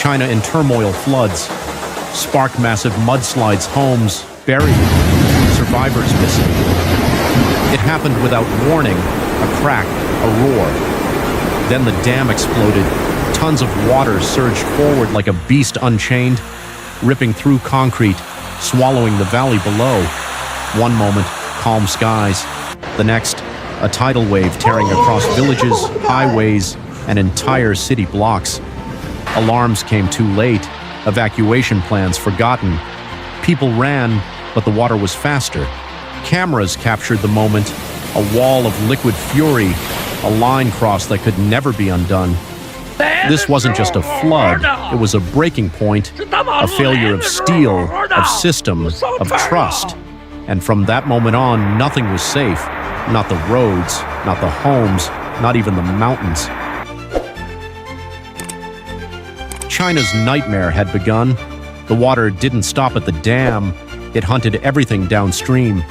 China in turmoil, floods sparked massive mudslides, homes buried, survivors missing. It happened without warning, a crack, a roar. Then the dam exploded. Tons of water surged forward like a beast unchained, ripping through concrete, swallowing the valley below. One moment, calm skies. The next, a tidal wave tearing across villages, highways, and entire city blocks. Alarms came too late, evacuation plans forgotten. People ran, but the water was faster. Cameras captured the moment, a wall of liquid fury, a line crossed that could never be undone. This wasn't just a flood, it was a breaking point, a failure of steel, of system, of trust. And from that moment on, nothing was safe. Not the roads, not the homes, not even the mountains. China's nightmare had begun. The water didn't stop at the dam, it hunted everything downstream.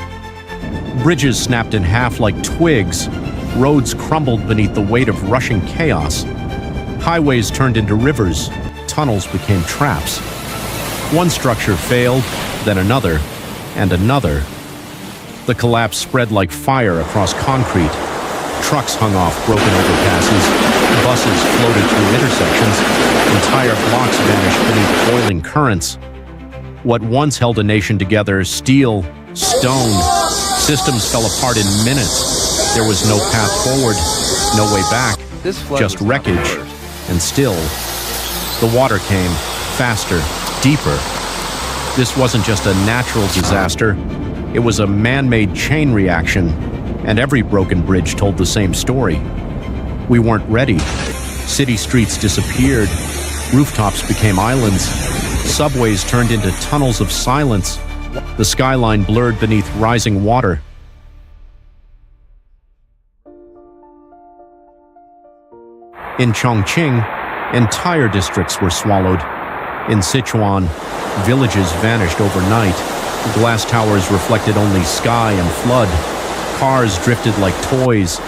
Bridges snapped in half like twigs, roads crumbled beneath the weight of rushing chaos. Highways turned into rivers, tunnels became traps. One structure failed, then another, and another. The collapse spread like fire across concrete. Trucks hung off broken overpasses, buses floated through intersections, entire blocks vanished beneath boiling currents. What once held a nation together, steel, stone, systems fell apart in minutes. There was no path forward, no way back, just wreckage. And still, the water came, faster, deeper. This wasn't just a natural disaster, it was a man-made chain reaction, and every broken bridge told the same story. We weren't ready. City streets disappeared, rooftops became islands, subways turned into tunnels of silence, the skyline blurred beneath rising water. In Chongqing, entire districts were swallowed. In Sichuan, villages vanished overnight. Glass towers reflected only sky and flood. Cars drifted like toys.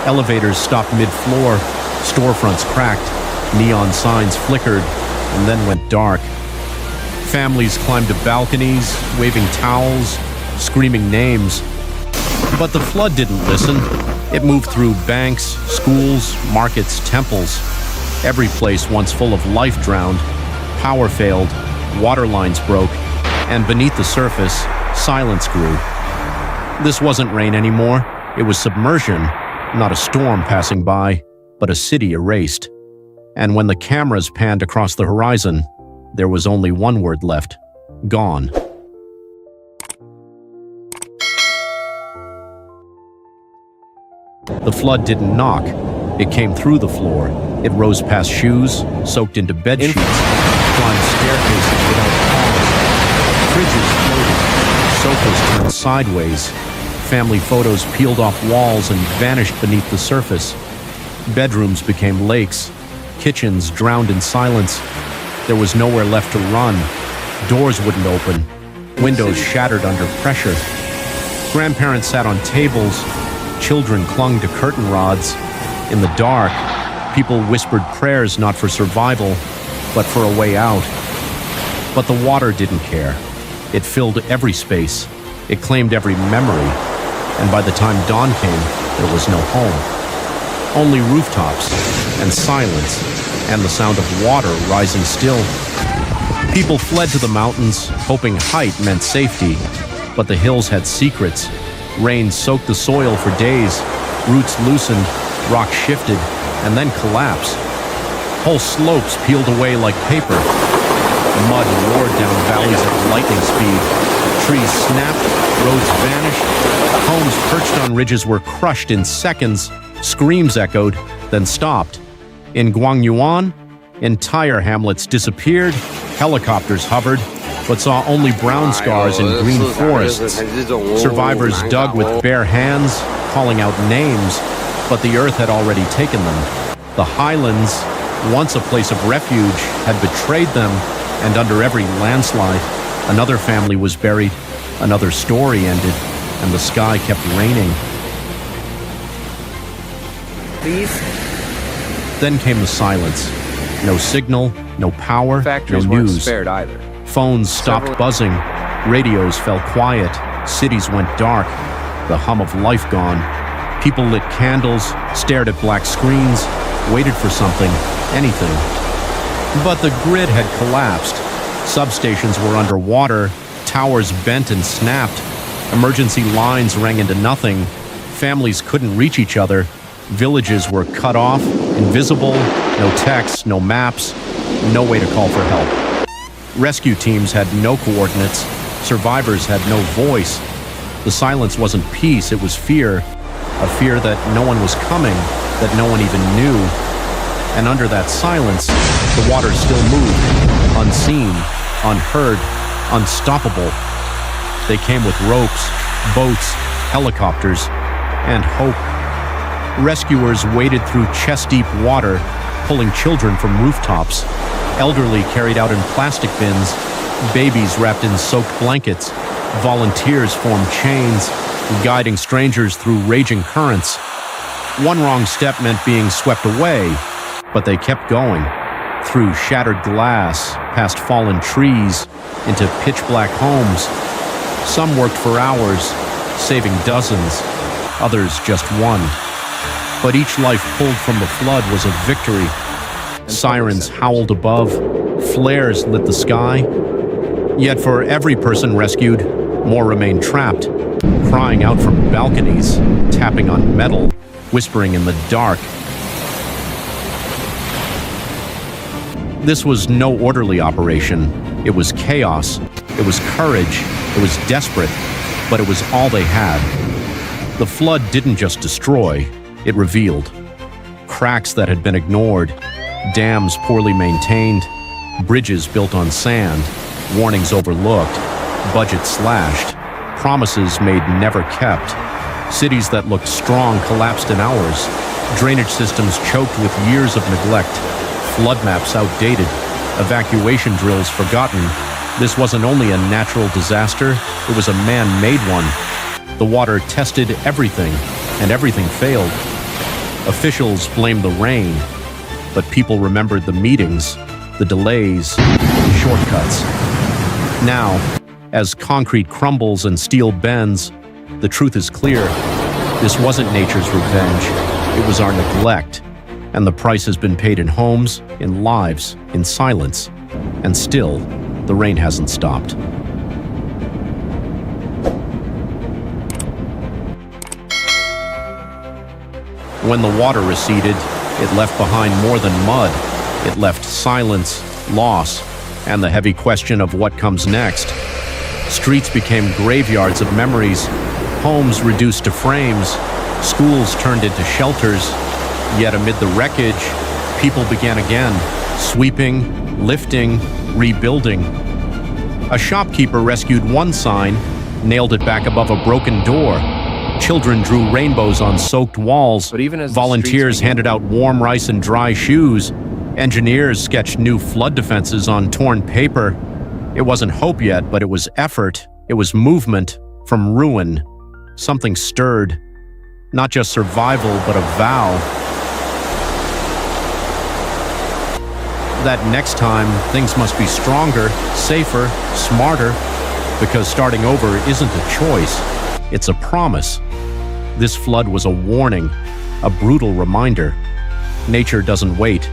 Elevators stopped mid-floor. Storefronts cracked. Neon signs flickered and then went dark. Families climbed to balconies, waving towels, screaming names. But the flood didn't listen. It moved through banks, schools, markets, temples. Every place once full of life drowned. Power failed, water lines broke, and beneath the surface, silence grew. This wasn't rain anymore. It was submersion, not a storm passing by, but a city erased. And when the cameras panned across the horizon, there was only one word left: gone. The flood didn't knock. It came through the floor. It rose past shoes, soaked into bed sheets, climbed staircases without pause. Fridges floated, sofas turned sideways. Family photos peeled off walls and vanished beneath the surface. Bedrooms became lakes. Kitchens drowned in silence. There was nowhere left to run. Doors wouldn't open. Windows shattered under pressure. Grandparents sat on tables. Children clung to curtain rods. In the dark, people whispered prayers not for survival, but for a way out. But the water didn't care. It filled every space. It claimed every memory. And by the time dawn came, there was no home. Only rooftops, and silence, and the sound of water rising still. People fled to the mountains, hoping height meant safety. But the hills had secrets. Rain soaked the soil for days. Roots loosened, rocks shifted, and then collapsed. Whole slopes peeled away like paper. Mud roared down valleys at lightning speed. Trees snapped, roads vanished. Homes perched on ridges were crushed in seconds. Screams echoed, then stopped. In Guangyuan, entire hamlets disappeared. Helicopters hovered, but saw only brown scars in green forests. Survivors dug with bare hands, calling out names, but the earth had already taken them. The highlands, once a place of refuge, had betrayed them, and under every landslide, another family was buried, another story ended, and the sky kept raining. Please. Then came the silence. No signal, No power, Factories no weren't news. spared either. Phones stopped buzzing. Radios fell quiet. Cities went dark. The hum of life gone. People lit candles, stared at black screens, waited for something, anything. But the grid had collapsed. Substations were underwater. Towers bent and snapped. Emergency lines rang into nothing. Families couldn't reach each other. Villages were cut off, invisible, no texts, no maps, no way to call for help. Rescue teams had no coordinates. Survivors had no voice. The silence wasn't peace, it was fear. A fear that no one was coming, that no one even knew. And under that silence, the water still moved, unseen, unheard, unstoppable. They came with ropes, boats, helicopters, and hope. Rescuers waded through chest-deep water, pulling children from rooftops. Elderly carried out in plastic bins, babies wrapped in soaked blankets. Volunteers formed chains, guiding strangers through raging currents. One wrong step meant being swept away, but they kept going. Through shattered glass, past fallen trees, into pitch-black homes. Some worked for hours, saving dozens, others just one. But each life pulled from the flood was a victory. Sirens howled above, flares lit the sky. Yet for every person rescued, more remained trapped, crying out from balconies, tapping on metal, whispering in the dark. This was no orderly operation. It was chaos. It was courage. It was desperate. But it was all they had. The flood didn't just destroy, it revealed. Cracks that had been ignored, dams poorly maintained, bridges built on sand, warnings overlooked, budgets slashed, promises made never kept. Cities that looked strong collapsed in hours, drainage systems choked with years of neglect, flood maps outdated, evacuation drills forgotten. This wasn't only a natural disaster, it was a man-made one. The water tested everything, and everything failed. Officials blamed the rain, but people remembered the meetings, the delays, the shortcuts. Now, as concrete crumbles and steel bends, the truth is clear. This wasn't nature's revenge, it was our neglect. And the price has been paid in homes, in lives, in silence. And still, the rain hasn't stopped. When the water receded, it left behind more than mud. It left silence, loss, and the heavy question of what comes next. Streets became graveyards of memories, homes reduced to frames, schools turned into shelters. Yet amid the wreckage, people began again, sweeping, lifting, rebuilding. A shopkeeper rescued one sign, nailed it back above a broken door. Children drew rainbows on soaked walls. But even as volunteers handed out warm rice and dry shoes. Engineers sketched new flood defenses on torn paper. It wasn't hope yet, but it was effort. It was movement from ruin. Something stirred. Not just survival, but a vow. That next time, things must be stronger, safer, smarter, because starting over isn't a choice, it's a promise. This flood was a warning, a brutal reminder. Nature doesn't wait.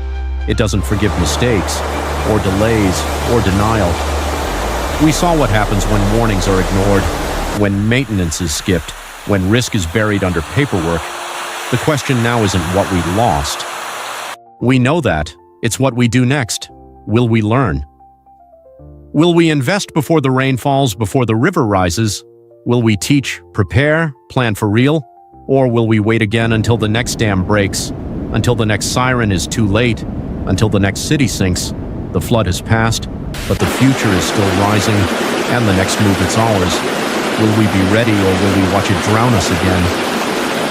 It doesn't forgive mistakes, or delays, or denial. We saw what happens when warnings are ignored, when maintenance is skipped, when risk is buried under paperwork. The question now isn't what we lost. We know that. It's what we do next. Will we learn? Will we invest before the rain falls, before the river rises? Will we teach, prepare, plan for real? Or will we wait again until the next dam breaks, until the next siren is too late, until the next city sinks? The flood has passed, but the future is still rising, and the next move is ours. Will we be ready, or will we watch it drown us again?